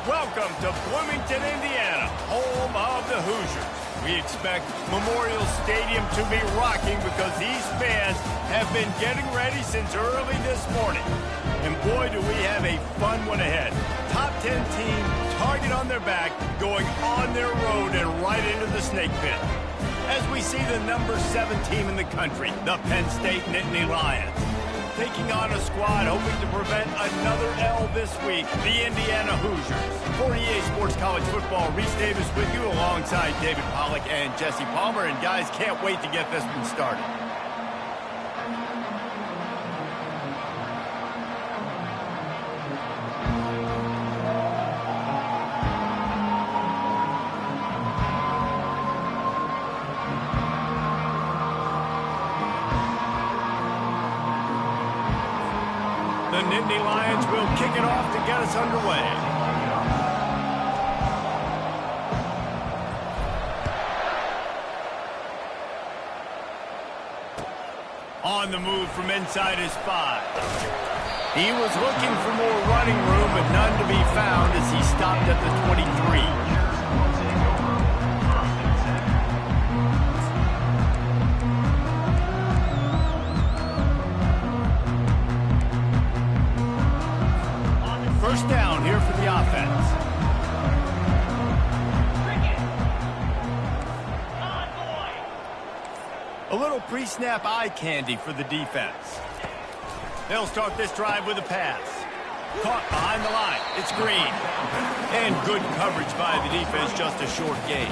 Welcome to Bloomington, Indiana, home of the Hoosiers. We expect Memorial Stadium to be rocking because these fans have been getting ready since early this morning. And boy, do we have a fun one ahead. Top 10 team, target on their back, going on their road and right into the snake pit. As we see the number 7 team in the country, the Penn State Nittany Lions, taking on a squad hoping to prevent another L this week, the Indiana Hoosiers. For EA Sports College Football, Reese Davis with you alongside David Pollack and Jesse Palmer. And guys, can't wait to get this one started. The Nittany Lions will kick it off to get us underway. On the move from inside his 5. He was looking for more running room, but none to be found as he stopped at the 23. First down here for the offense. A little pre-snap eye candy for the defense. They'll start this drive with a pass. Caught behind the line. It's Green. And good coverage by the defense, just a short gain.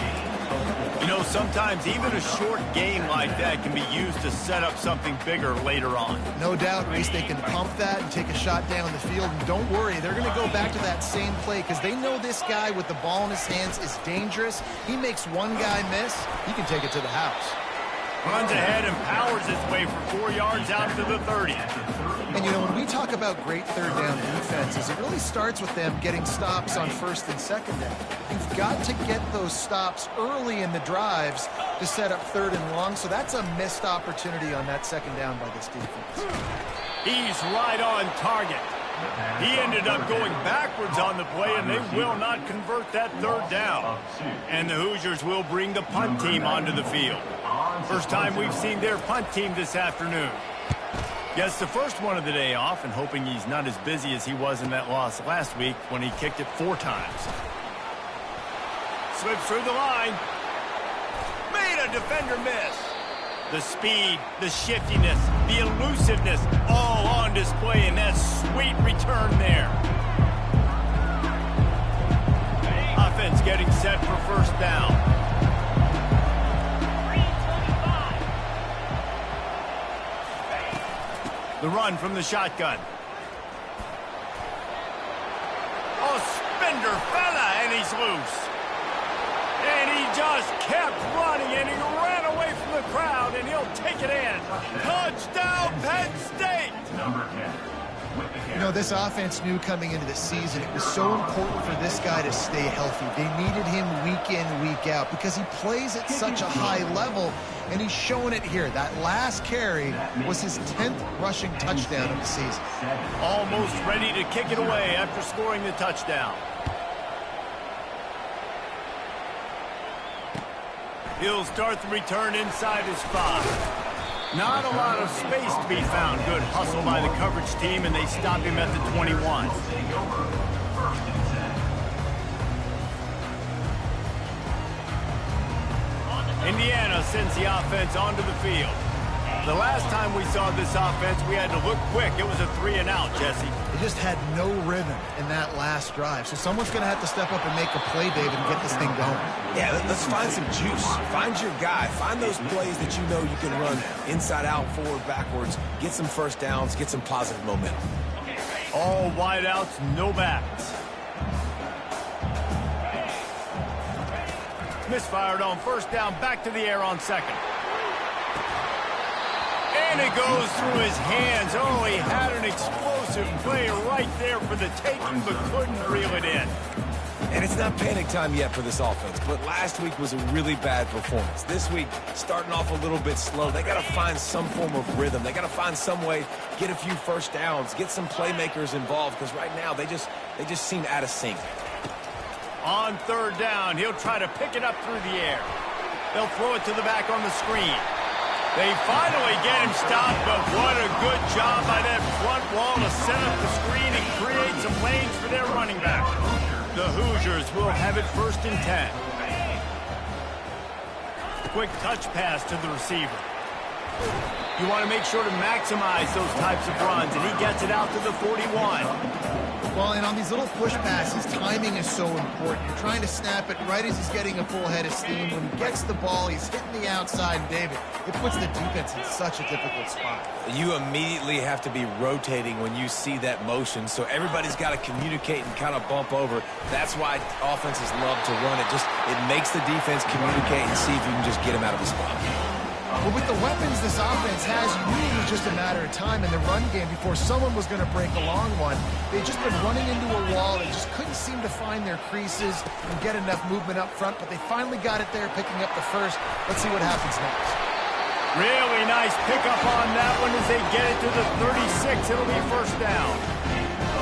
You know, sometimes even a short gain like that can be used to set up something bigger later on. No doubt, Reese, they can pump that and take a shot down the field. And don't worry, they're going to go back to that same play because they know this guy with the ball in his hands is dangerous. He makes one guy miss, he can take it to the house. Runs ahead and powers his way for 4 yards out to the 30. And, you know, when we talk about great third down defenses, it really starts with them getting stops on first and second down. You've got to get those stops early in the drives to set up third and long, so that's a missed opportunity on that second down by this defense. He's right on target. He ended up going backwards on the play, and they will not convert that third down. And the Hoosiers will bring the punt team onto the field. First time we've seen their punt team this afternoon. Gets the first one of the day off, and hoping he's not as busy as he was in that loss last week when he kicked it 4 times. Slips through the line. Made a defender miss. The speed, the shiftiness, the elusiveness, all on display in that sweet return there. Offense getting set for first down. The run from the shotgun. Oh, spender fella, and he's loose. And he just kept running, and he ran away from the crowd, and he'll take it in. Touchdown, Penn State! Number 10. You know, this offense knew coming into the season it was so important for this guy to stay healthy. They needed him week in, week out because he plays at such a high level, and he's showing it here. That last carry was his 10th rushing touchdown of the season. Almost ready to kick it away after scoring the touchdown. He'll start the return inside his 5. Not a lot of space to be found. Good hustle by the coverage team, and they stop him at the 21. Indiana sends the offense onto the field. The last time we saw this offense, we had to look quick. It was a 3-and-out, Jesse. They just had no rhythm in that last drive. So someone's going to have to step up and make a play, David, and get this thing going. Yeah, let's find some juice. Find your guy. Find those plays that you know you can run inside out, forward, backwards. Get some first downs. Get some positive momentum. All wideouts, no backs. Misfired on first down, back to the air on second. And it goes through his hands. Oh, he had an explosive play right there for the taking, but couldn't reel it in. And it's not panic time yet for this offense, but last week was a really bad performance. This week, starting off a little bit slow. They got to find some form of rhythm. They got to find some way, get a few first downs, get some playmakers involved, because right now they just seem out of sync. On third down, he'll try to pick it up through the air. They'll throw it to the back on the screen. They finally get him stopped, but what a good job by that front wall to set up the screen and create some lanes for their running back. The Hoosiers will have it 1st and 10. Quick touch pass to the receiver. You want to make sure to maximize those types of runs, and he gets it out to the 41. Well, and on these little push passes, timing is so important. You're trying to snap it right as he's getting a full head of steam. When he gets the ball, he's hitting the outside, and David, it puts the defense in such a difficult spot. You immediately have to be rotating when you see that motion, so everybody's got to communicate and kind of bump over. That's why offenses love to run it. It makes the defense communicate and see if you can just get him out of the spot. But with the weapons this offense has, you knew it was just a matter of time in the run game before someone was going to break a long one. They'd just been running into a wall. They just couldn't seem to find their creases and get enough movement up front, but they finally got it there, picking up the first. Let's see what happens next. Really nice pickup on that one as they get it to the 36. It'll be 1st down.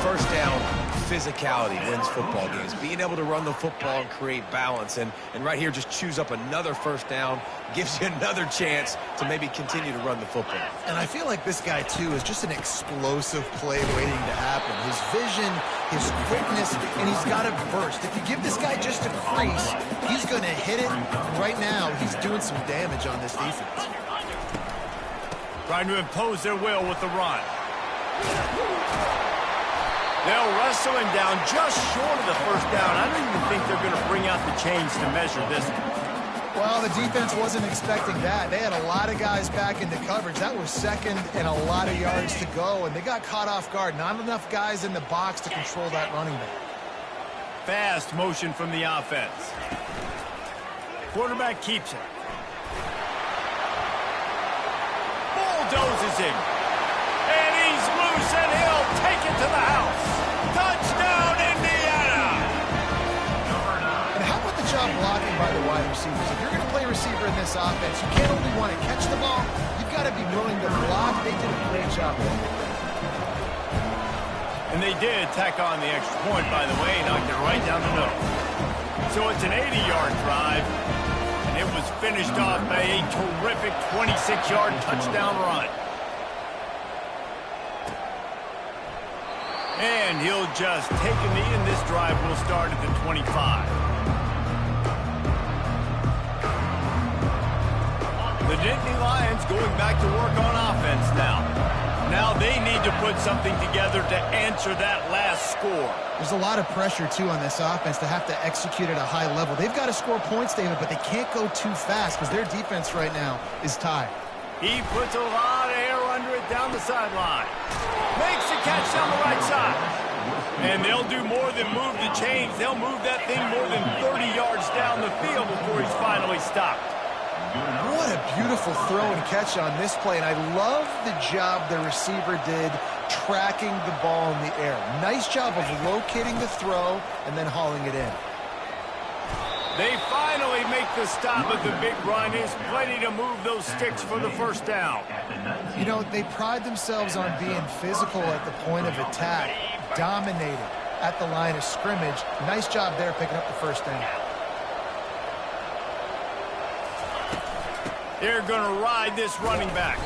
First down, physicality wins football games. Being able to run the football and create balance. And right here, just choose up another 1st down, gives you another chance to maybe continue to run the football. And I feel like this guy, too, is just an explosive play waiting to happen. His vision, his quickness, and he's got a burst. If you give this guy just a crease, he's going to hit it. And right now, he's doing some damage on this defense. Trying to impose their will with the run. They'll wrestle him down just short of the 1st down. I don't even think they're going to bring out the chains to measure this one. Well, the defense wasn't expecting that. They had a lot of guys back into coverage. That was 2nd and a lot of yards to go, and they got caught off guard. Not enough guys in the box to control that running back. Fast motion from the offense. Quarterback keeps it. Bulldozes him. And he's loose, and he'll take it to the house. Touchdown, Indiana! And how about the job blocking by the wide receivers? If you're going to play receiver in this offense, you can't only want to catch the ball, you've got to be willing to block. They did a great job with it. And they did tack on the extra point, by the way, knocked it right down the middle. So it's an 80-yard drive, and it was finished off by a terrific 26-yard touchdown run. And he'll just take a knee, and this drive will start at the 25. The Nittany Lions going back to work on offense now. Now they need to put something together to answer that last score. There's a lot of pressure, too, on this offense to have to execute at a high level. They've got to score points, David, but they can't go too fast because their defense right now is tired. He puts a lot of air under it down the sideline. Makes the catch down the right side. And they'll do more than move the chains. They'll move that thing more than 30 yards down the field before he's finally stopped. What a beautiful throw and catch on this play. And I love the job the receiver did tracking the ball in the air. Nice job of locating the throw and then hauling it in. They finally make the stop, but the big run is plenty to move those sticks for the 1st down. You know, they pride themselves on being physical at the point of attack, dominated at the line of scrimmage. Nice job there picking up the 1st down. They're going to ride this running back.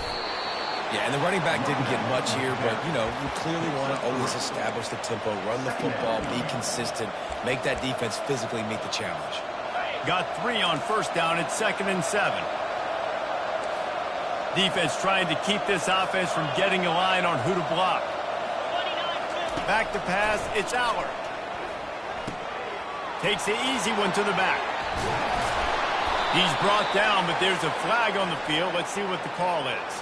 Yeah, and the running back didn't get much here, but, you know, you clearly want to always establish the tempo, run the football, be consistent, make that defense physically meet the challenge. Got 3 on 1st down. It's 2nd and 7. Defense trying to keep this offense from getting a line on who to block. Back to pass. It's Aller. Takes the easy one to the back. He's brought down, but there's a flag on the field. Let's see what the call is.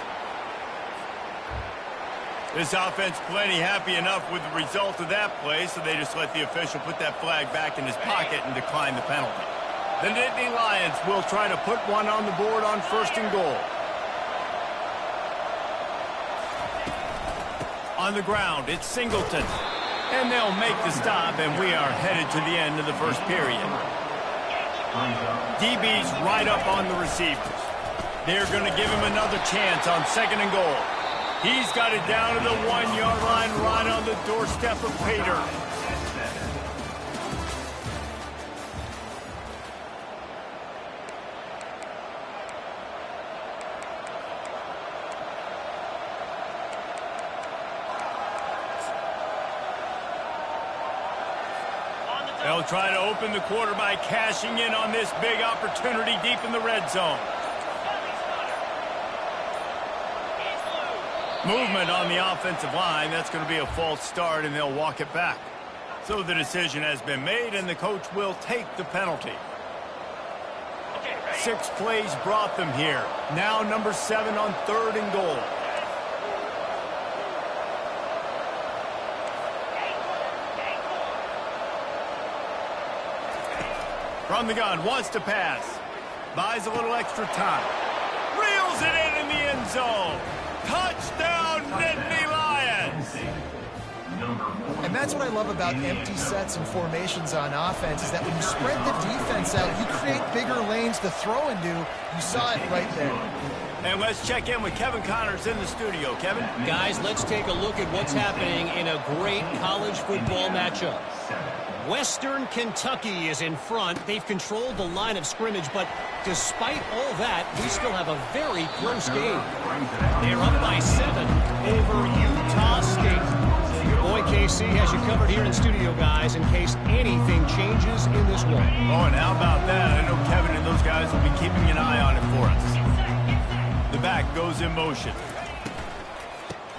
This offense plenty happy enough with the result of that play, so they just let the official put that flag back in his pocket and decline the penalty. The Nittany Lions will try to put one on the board on 1st and goal. On the ground, it's Singleton. And they'll make the stop, and we are headed to the end of the 1st period. DB's right up on the receivers. They're going to give him another chance on 2nd and goal. He's got it down to the 1-yard line right on the doorstep of Pater. They'll try to open the quarter by cashing in on this big opportunity deep in the red zone. Movement on the offensive line. That's going to be a false start, and they'll walk it back. So the decision has been made, and the coach will take the penalty. 6 plays brought them here. Now number 7 on 3rd and goal. From the gun, wants to pass. Buys a little extra time. Reels it in the end zone. Touchdown, Nittany Lions! And that's what I love about empty sets and formations on offense, is that when you spread the defense out, you create bigger lanes to throw into. You saw it right there. And let's check in with Kevin Connors in the studio. Kevin? Guys, let's take a look at what's happening in a great college football matchup. Western Kentucky is in front. They've controlled the line of scrimmage, but despite all that, we still have a very close game. They're up by 7 over Utah State. Boy, KC has you covered here in studio, guys, in case anything changes in this one. Oh, and how about that? I know Kevin and those guys will be keeping an eye on it for us. The back goes in motion.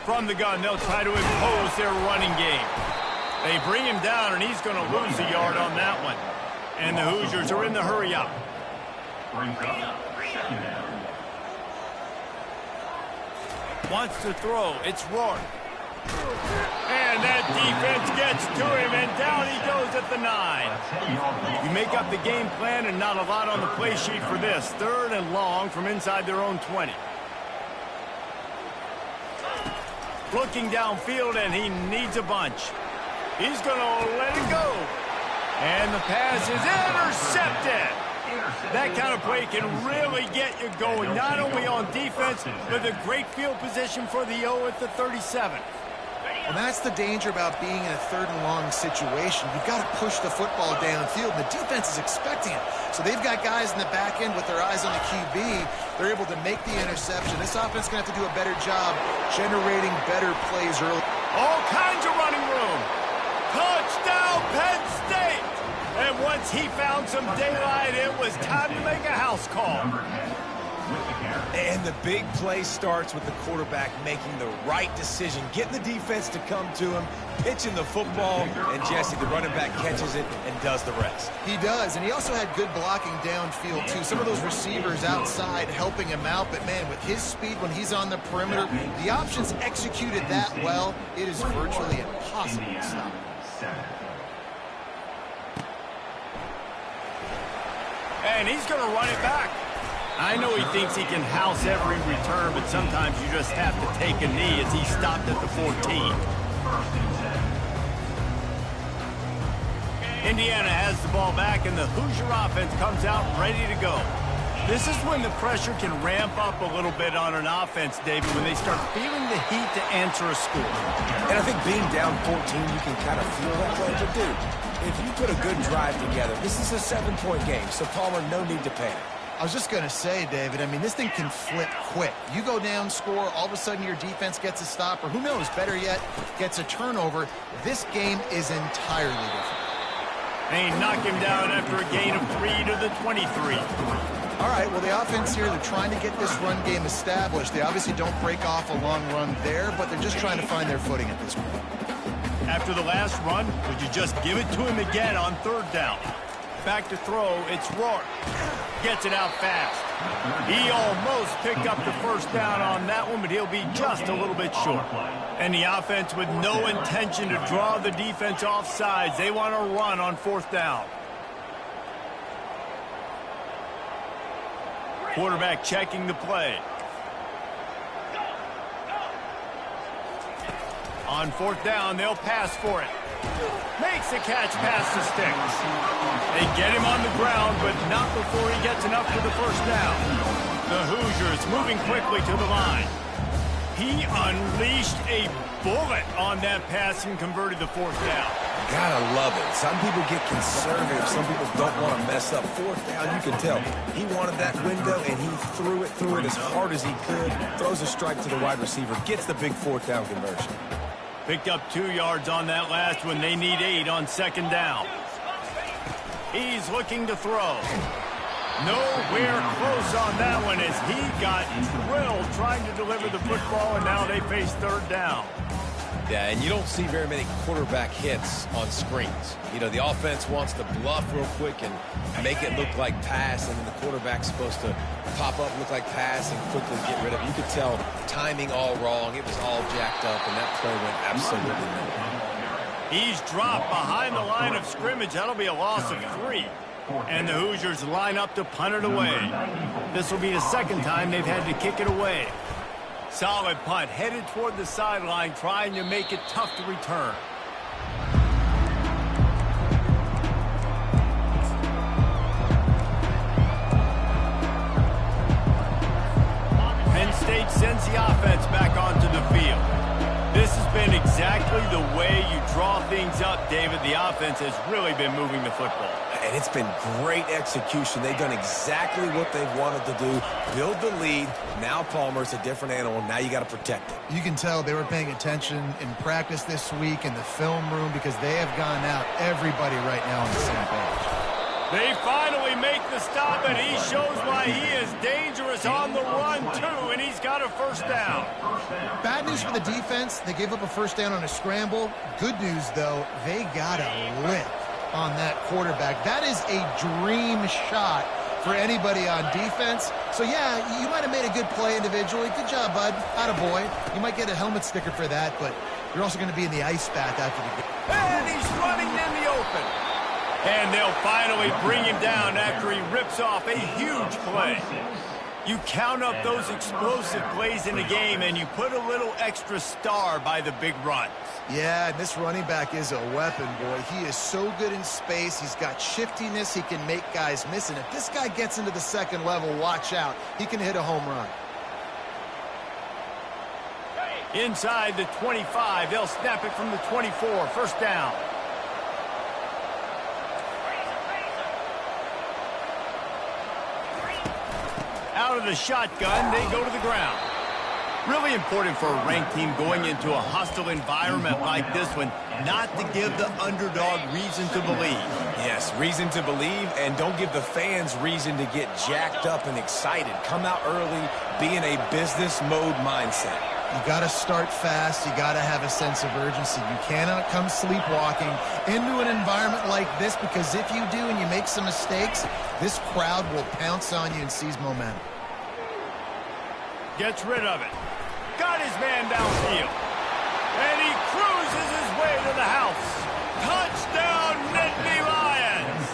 From the gun, they'll try to impose their running game. They bring him down, and he's going to lose a yard on that one. And the Hoosiers are in the hurry-up. Wants to throw. It's Rourke. And that defense gets to him, and down he goes at the 9. You make up the game plan, and not a lot on the play sheet for this. 3rd and long from inside their own 20. Looking downfield, and he needs a bunch. He's going to let it go. And the pass is intercepted. That kind of play can really get you going, not only on defense, but a great field position for the O at the 37. And that's the danger about being in a 3rd and long situation. You've got to push the football downfield, and the defense is expecting it. So they've got guys in the back end with their eyes on the QB. They're able to make the interception. This offense is going to have to do a better job generating better plays early. All kinds of running room. Touchdown, Penn State! And once he found some daylight, it was time to make a house call. And the big play starts with the quarterback making the right decision, getting the defense to come to him, pitching the football, and Jesse, the running back, catches it and does the rest. He does, and he also had good blocking downfield, too. Some of those receivers outside helping him out, but, man, with his speed when he's on the perimeter, the options executed that well, it is virtually impossible to stop. And he's going to run it back. I know he thinks he can house every return, but sometimes you just have to take a knee as he stopped at the 14. Indiana has the ball back, and the Hoosier offense comes out ready to go. This is when the pressure can ramp up a little bit on an offense, David, when they start feeling the heat to answer a score. And I think being down 14, you can kind of feel that way. But, dude, if you put a good drive together, this is a 7-point game, so Palmer, no need to panic. I was just going to say, David, I mean, this thing can flip quick. You go down, score, all of a sudden your defense gets a stop, or who knows, better yet, gets a turnover. This game is entirely different. They knock him down after a gain of 3 to the 23. All right, well, the offense here, they're trying to get this run game established. They obviously don't break off a long run there, but they're just trying to find their footing at this point. After the last run, would you just give it to him again on 3rd down? Back to throw, it's Rourke. Gets it out fast. He almost picked up the 1st down on that one, but he'll be just a little bit short. And the offense with no intention to draw the defense off sides. They want to run on 4th down. Quarterback checking the play. On 4th down, they'll pass for it. Makes the catch past the sticks. They get him on the ground, but not before he gets enough for the 1st down. The Hoosiers moving quickly to the line. He unleashed a bullet on that pass and converted the 4th down. Gotta love it. Some people get conservative. Some people don't want to mess up. 4th down, you can tell. He wanted that window, and he threw it as hard as he could. Throws a strike to the wide receiver. Gets the big 4th down conversion. Picked up 2 yards on that last one. They need 8 on 2nd down. He's looking to throw. Nowhere close on that one as he got drilled trying to deliver the football, and now they face third down. Yeah, and you don't see very many quarterback hits on screens. You know, the offense wants to bluff real quick and make it look like pass, and then the quarterback's supposed to pop up, look like pass, and quickly get rid of it. You could tell timing all wrong. It was all jacked up, and that play went absolutely nowhere. He's dropped behind the line of scrimmage. That'll be a loss of 3. And the Hoosiers line up to punt it away. This will be the second time they've had to kick it away. Solid punt, headed toward the sideline, trying to make it tough to return. Penn State sends the offense back onto the field. This has been exactly the way you draw things up, David. The offense has really been moving the football. And it's been great execution. They've done exactly what they've wanted to do. Build the lead. Now Palmer's a different animal. Now you got to protect it. You can tell they were paying attention in practice this week in the film room because they have gone out everybody right now on the same page. They finally make the stop, and he shows why he is dangerous on the run, too, and he's got a first down. Bad news for the defense. They gave up a first down on a scramble. Good news, though, they got a lick on that quarterback. That is a dream shot for anybody on defense. So, yeah, you might have made a good play individually. Good job, bud. Attaboy. You might get a helmet sticker for that, but you're also going to be in the ice bath after the game. And he's running in the open. And they'll finally bring him down after he rips off a huge play. You count up those explosive plays in a game, and you put a little extra star by the big runs. Yeah, and this running back is a weapon, boy. He is so good in space. He's got shiftiness. He can make guys miss. And if this guy gets into the second level, watch out. He can hit a home run. Inside the 25, they'll snap it from the 24. First down. Out of the shotgun, they go to the ground. Really important for a ranked team going into a hostile environment like this one, not to give the underdog reason to believe. Yes, reason to believe, and don't give the fans reason to get jacked up and excited. Come out early, be in a business mode mindset. You got to start fast. You got to have a sense of urgency. You cannot come sleepwalking into an environment like this, because if you do and you make some mistakes, this crowd will pounce on you and seize momentum. Gets rid of it. Got his man downfield. And he cruises his way to the house. Touchdown, Nittany Lions!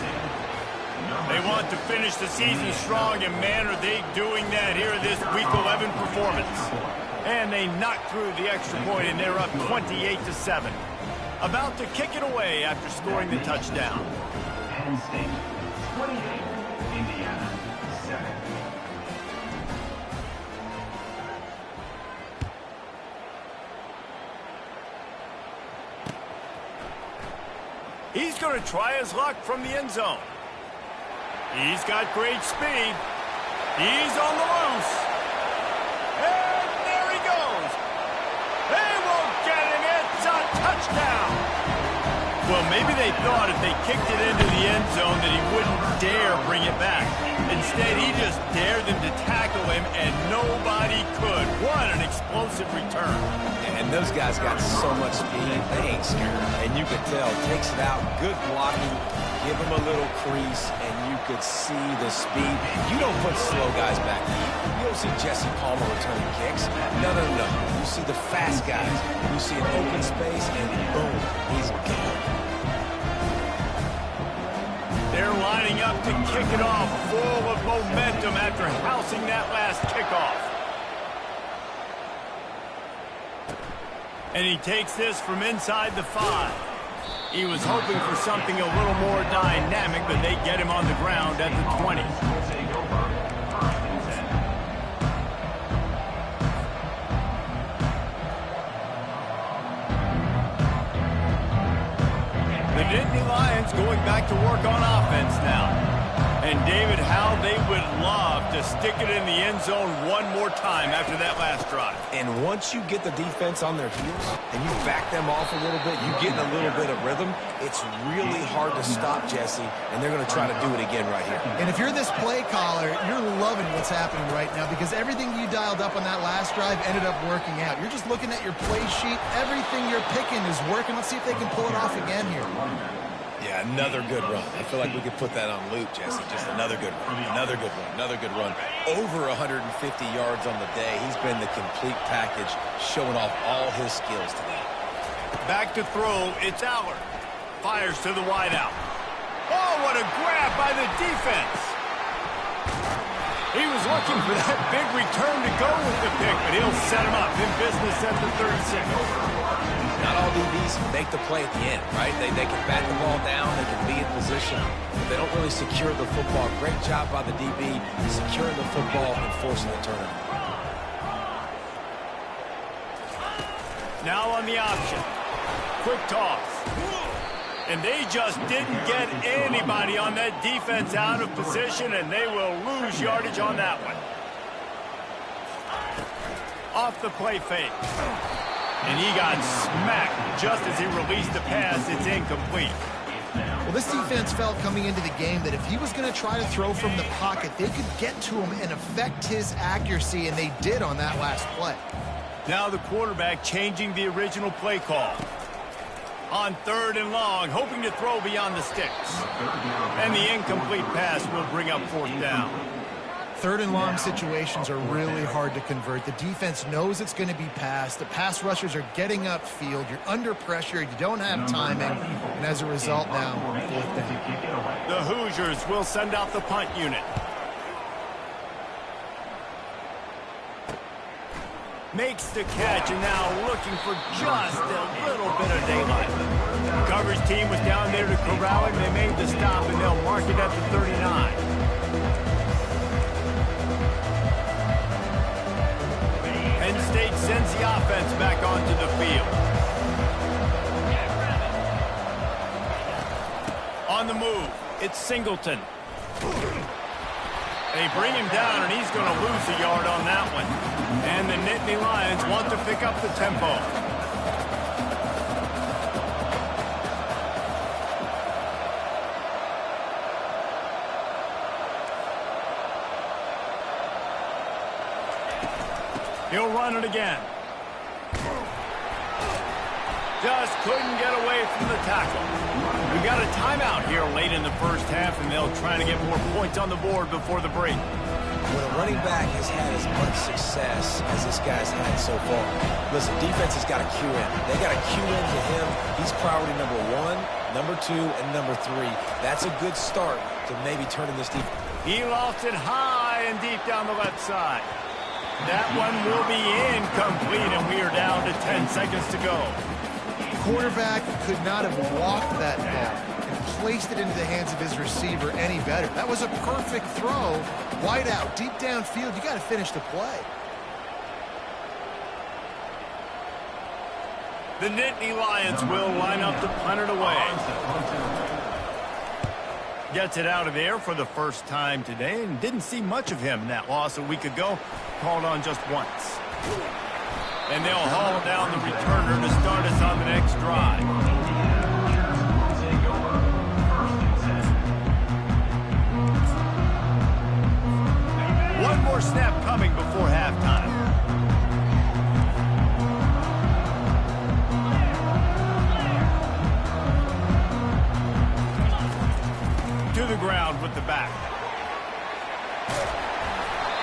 They want to finish the season strong, and man, are they doing that here in this Week 11 performance. And they knock through the extra point, and they're up 28-7. About to kick it away after scoring the touchdown. Penn State, 28, Indiana, 7. He's going to try his luck from the end zone. He's got great speed. He's on the loose. And there he goes. They won't get him. It's a touchdown. Well, maybe they thought if they kicked it into the end zone that he wouldn't dare bring it back. Instead, he just dared them to tackle him, and nobody could. What an explosive return. And those guys got so much speed, they ain't scared. And you could tell, takes it out, good blocking, give him a little crease, and you could see the speed. You don't put slow guys back deep. You don't see Jesse Palmer returning kicks. No. You see the fast guys. You see an open space, and boom, he's gone. They're lining up to kick it off, full of momentum after housing that last kickoff. And he takes this from inside the 5. He was hoping for something a little more dynamic, but they get him on the ground at the 20. The Nittany Lions going back to work on offense now. And David, how they would love to stick it in the end zone one more time after that last drive. And once you get the defense on their heels and you back them off a little bit, you get in a little bit of rhythm, it's really hard to stop, Jesse, and they're going to try to do it again right here. And if you're this play caller, you're loving what's happening right now because everything you dialed up on that last drive ended up working out. You're just looking at your play sheet. Everything you're picking is working. Let's see if they can pull it off again here. Yeah, another good run. I feel like we could put that on loop, Jesse. Just another good run, another good run, another good run. Over 150 yards on the day. He's been the complete package, showing off all his skills today. Back to throw, it's Allard. Fires to the wideout. Oh, what a grab by the defense. He was looking for that big return to go with the pick, but he'll set him up in business at the 36. Not all DBs make the play at the end, right? They can bat the ball down, they can be in position, but they don't really secure the football. Great job by the DB securing the football and forcing the turnover. Now on the option. Quick toss. And they just didn't get anybody on that defense out of position, and they will lose yardage on that one. Off the play fake. And he got smacked just as he released the pass. It's incomplete. Well, this defense felt coming into the game that if he was going to try to throw from the pocket, they could get to him and affect his accuracy, and they did on that last play. Now the quarterback changing the original play call. On 3rd and long, hoping to throw beyond the sticks. And the incomplete pass will bring up 4th down. 3rd and long situations are really hard to convert. The defense knows it's going to be passed. The pass rushers are getting upfield. You're under pressure. You don't have timing. And as a result now, 4th down. The Hoosiers will send out the punt unit. Makes the catch and now looking for just a little bit of daylight. Coverage team was down there to corral him. They made the stop and they'll mark it at the 39. Penn State sends the offense back onto the field. On the move, it's Singleton. They bring him down, and he's going to lose a yard on that one. And the Nittany Lions want to pick up the tempo. He'll run it again. Just couldn't get away from the tackle. We got a timeout here late in the first half, and they'll try to get more points on the board before the break. When a running back has had as much success as this guy's had so far, listen, defense has got to cue in. They got to cue in to him. He's priority number 1, number 2, and number 3. That's a good start to maybe turning this defense. He lost it high and deep down the left side. That one will be incomplete, and we are down to 10 seconds to go. Quarterback could not have walked that ball and placed it into the hands of his receiver any better. That was a perfect throw. Wide out, deep downfield. You got to finish the play. The Nittany Lions will line up to punt it away. Gets it out of there for the first time today, and didn't see much of him in that loss a week ago. Called on just once. And they'll haul down the returner to start us on the next drive. One more snap coming before halftime. To the ground with the back.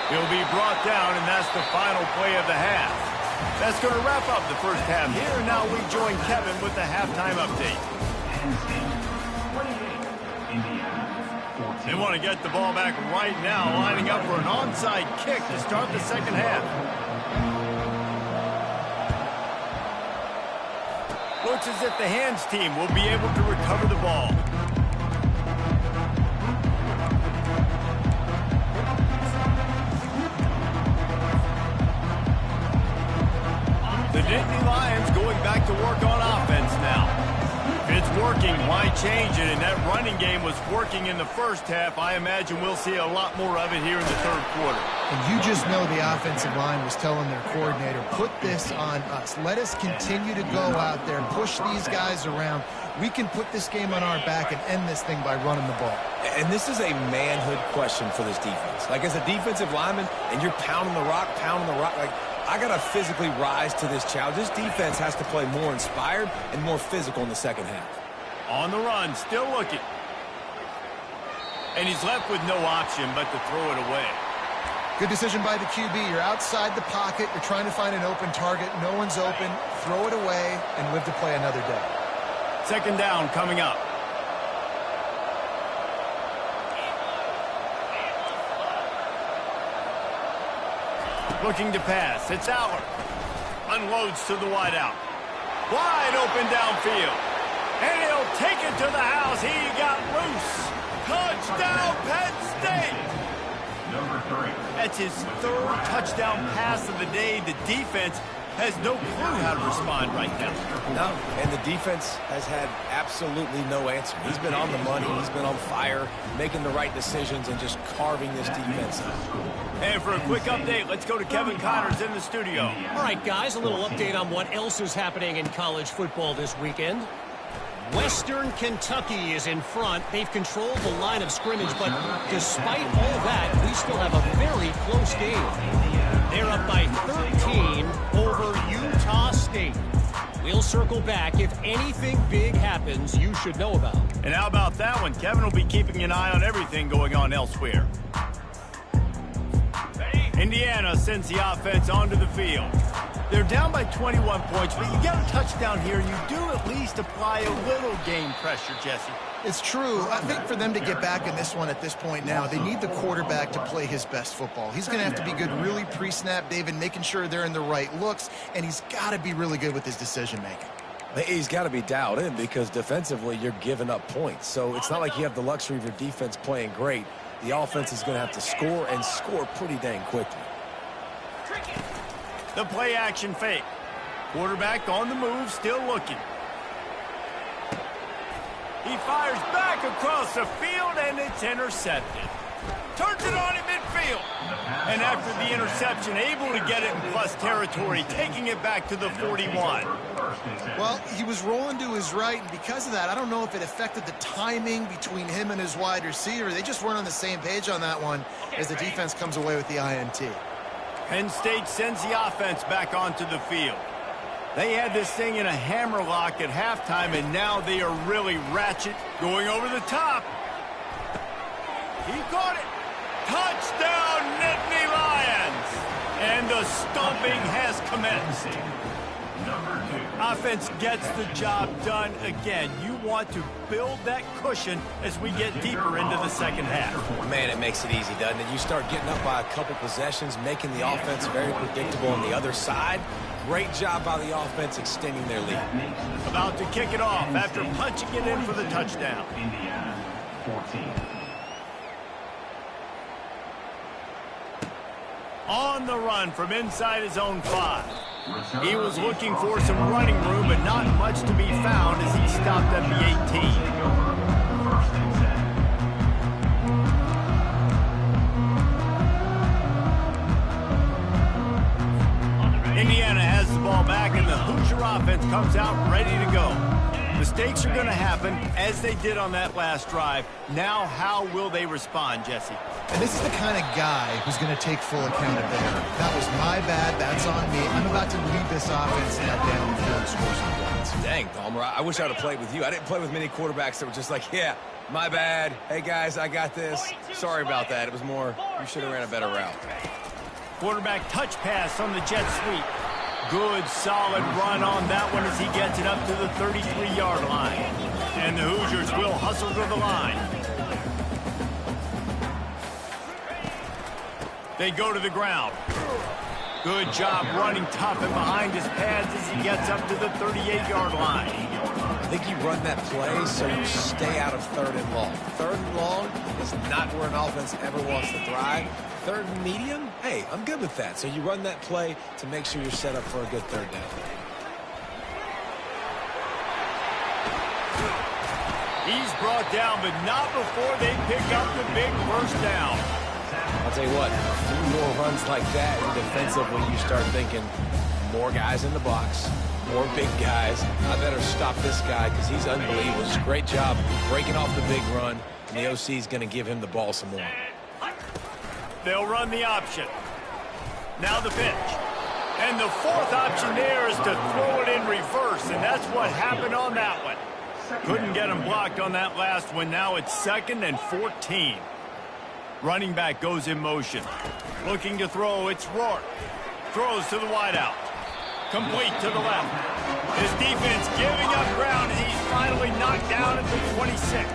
He'll be brought down, and that's the final play of the half. That's going to wrap up the first half here. And now we join Kevin with the halftime update. They want to get the ball back right now, lining up for an onside kick to start the second half. Looks as if the hands team will be able to recover the ball. The Nittany Lions going back to work on offense now. If it's working, why change it? And that that running game was working in the first half, I imagine we'll see a lot more of it here in the third quarter. And you just know the offensive line was telling their coordinator, put this on us. Let us continue to go out there, push these guys around. We can put this game on our back and end this thing by running the ball. And this is a manhood question for this defense. Like, as a defensive lineman, and you're pounding the rock, like, I got to physically rise to this challenge. This defense has to play more inspired and more physical in the second half. On the run, still looking. And he's left with no option but to throw it away. Good decision by the QB. You're outside the pocket. You're trying to find an open target. No one's open. Throw it away and live to play another day. Second down coming up. Looking to pass. It's Aller. Unloads to the wideout. Wide open downfield. And he'll take it to the house. He got loose. Touchdown, Penn State. Number 3. That's his third touchdown pass of the day. The defense has no clue how to respond right now. No, and the defense has had absolutely no answer. He's been on the money. He's been on fire, making the right decisions and just carving this defense up. And for a quick update, let's go to Kevin Connors in the studio. All right, guys, a little update on what else is happening in college football this weekend. Western Kentucky is in front. They've controlled the line of scrimmage, but despite all that, we still have a very close game. They're up by 13 over Utah State. We'll circle back. If anything big happens, you should know about. And how about that one? Kevin will be keeping an eye on everything going on elsewhere. Indiana sends the offense onto the field. They're down by 21 points, but you get a touchdown here, and you do at least apply a little game pressure, Jesse. It's true. I think for them to get back in this one at this point now, they need the quarterback to play his best football. He's going to have to be good really pre-snap, David, making sure they're in the right looks, and he's got to be really good with his decision-making. He's got to be dialed in because defensively you're giving up points. So it's not like you have the luxury of your defense playing great. The offense is going to have to score and score pretty dang quickly. The play action fake. Quarterback on the move, still looking. He fires back across the field, and it's intercepted. Turns it on in midfield. And after the interception, able to get it in plus territory, taking it back to the 41. Well, he was rolling to his right, and because of that, I don't know if it affected the timing between him and his wide receiver. They just weren't on the same page on that one as the defense comes away with the INT. Penn State sends the offense back onto the field. They had this thing in a hammerlock at halftime, and now they are really ratchet, going over the top. He caught it. Touchdown, Nittany Lions! And the stomping has commenced. Offense gets the job done again. You want to build that cushion as we get deeper into the second half. Man, it makes it easy, doesn't it? You start getting up by a couple possessions, making the offense very predictable on the other side. Great job by the offense extending their lead. About to kick it off after punching it in for the touchdown. Indiana, 14. On the run from inside his own 5. He was looking for some running room, but not much to be found as he stopped at the 18. Indiana has the ball back, and the Hoosier offense comes out ready to go. Mistakes are going to happen, as they did on that last drive. Now, how will they respond, Jesse? And this is the kind of guy who's going to take full accountability. That was my bad. That's on me. I'm about to lead this offense now down the field and score some points. Dang, Palmer, I wish I would have played with you. I didn't play with many quarterbacks that were just like, yeah, my bad. Hey, guys, I got this. Sorry about that. It was more, you should have ran a better route. Quarterback touch pass on the jet sweep. Good, solid run on that one as he gets it up to the 33-yard line. And the Hoosiers will hustle to the line. They go to the ground. Good job running tough and behind his pads as he gets up to the 38-yard line. I think you run that play so you stay out of third and long. Third and long is not where an offense ever wants to thrive. Third and medium, hey, I'm good with that. So you run that play to make sure you're set up for a good third down. He's brought down, but not before they pick up the big first down. I'll tell you what, a few more runs like that, and defensively you start thinking more guys in the box, more big guys. I better stop this guy because he's unbelievable. It's a great job breaking off the big run, and the OC is going to give him the ball some more. They'll run the option. Now the pitch. And the fourth option there is to throw it in reverse, and that's what happened on that one. Couldn't get him blocked on that last one. Now it's 2nd and 14. Running back goes in motion. Looking to throw, it's Rourke. Throws to the wideout. Complete to the left. His defense giving up ground, and he's finally knocked down at the 26.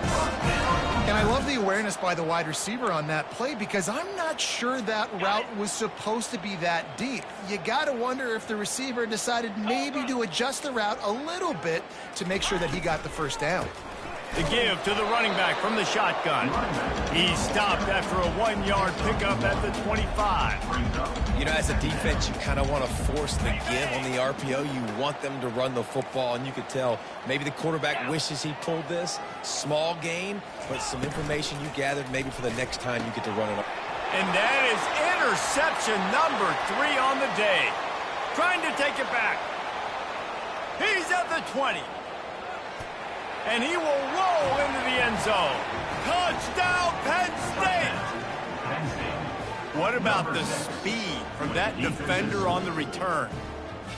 And I love the awareness by the wide receiver on that play because I'm not sure that route was supposed to be that deep. You got to wonder if the receiver decided maybe to adjust the route a little bit to make sure that he got the first down. The give to the running back from the shotgun. He's stopped after a 1-yard pickup at the 25. You know, as a defense, you kind of want to force the give on the RPO. You want them to run the football, and you could tell maybe the quarterback wishes he pulled this. Small gain, but some information you gathered maybe for the next time you get to run it up. And that is interception number 3 on the day. Trying to take it back. He's at the 20. And he will roll into the end zone. Touchdown, Penn State! What about the speed from that defender on the return?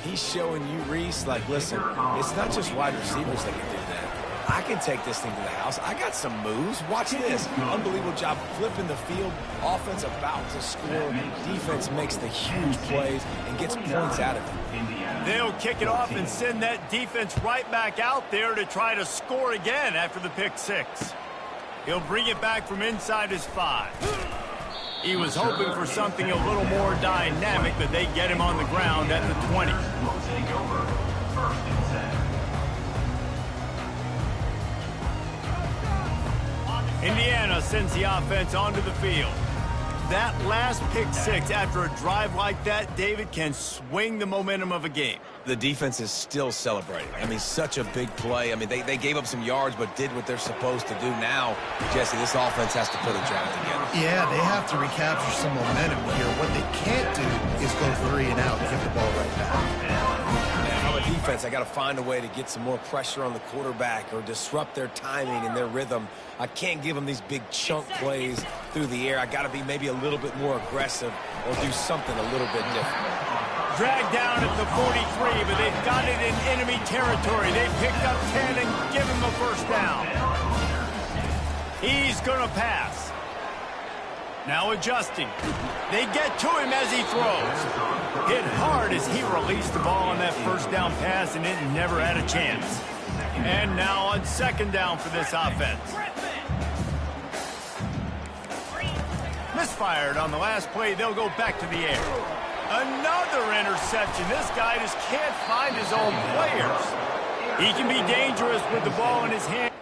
He's showing you, Reese, like, listen, it's not just wide receivers that can do that. I can take this thing to the house. I got some moves. Watch this. Unbelievable job flipping the field. Offense about to score. Defense makes the huge plays and gets points out of it. They'll kick it off and send that defense right back out there to try to score again after the pick 6. He'll bring it back from inside his 5. He was hoping for something a little more dynamic, but they get him on the ground at the 20. Will take over 1st and 10. Indiana sends the offense onto the field. That last pick 6 after a drive like that, David, can swing the momentum of a game. The defense is still celebrating. I mean, such a big play. I mean, they gave up some yards but did what they're supposed to do. Now, Jesse, this offense has to put a drive together. Yeah, they have to recapture some momentum here. What they can't do is go 3 and out and give the ball right back. Now, I'm a defense. I got to find a way to get some more pressure on the quarterback or disrupt their timing and their rhythm. I can't give them these big chunk plays through the air. I got to be maybe a little bit more aggressive or do something a little bit different. Dragged down at the 43, but they've got it in enemy territory. They picked up 10 and give him a first down. He's going to pass. Now adjusting. They get to him as he throws. Hit hard as he released the ball on that first down pass, and it never had a chance. And now on 2nd down for this offense. Misfired on the last play. They'll go back to the air. Another interception. This guy just can't find his own players. He can be dangerous with the ball in his hand.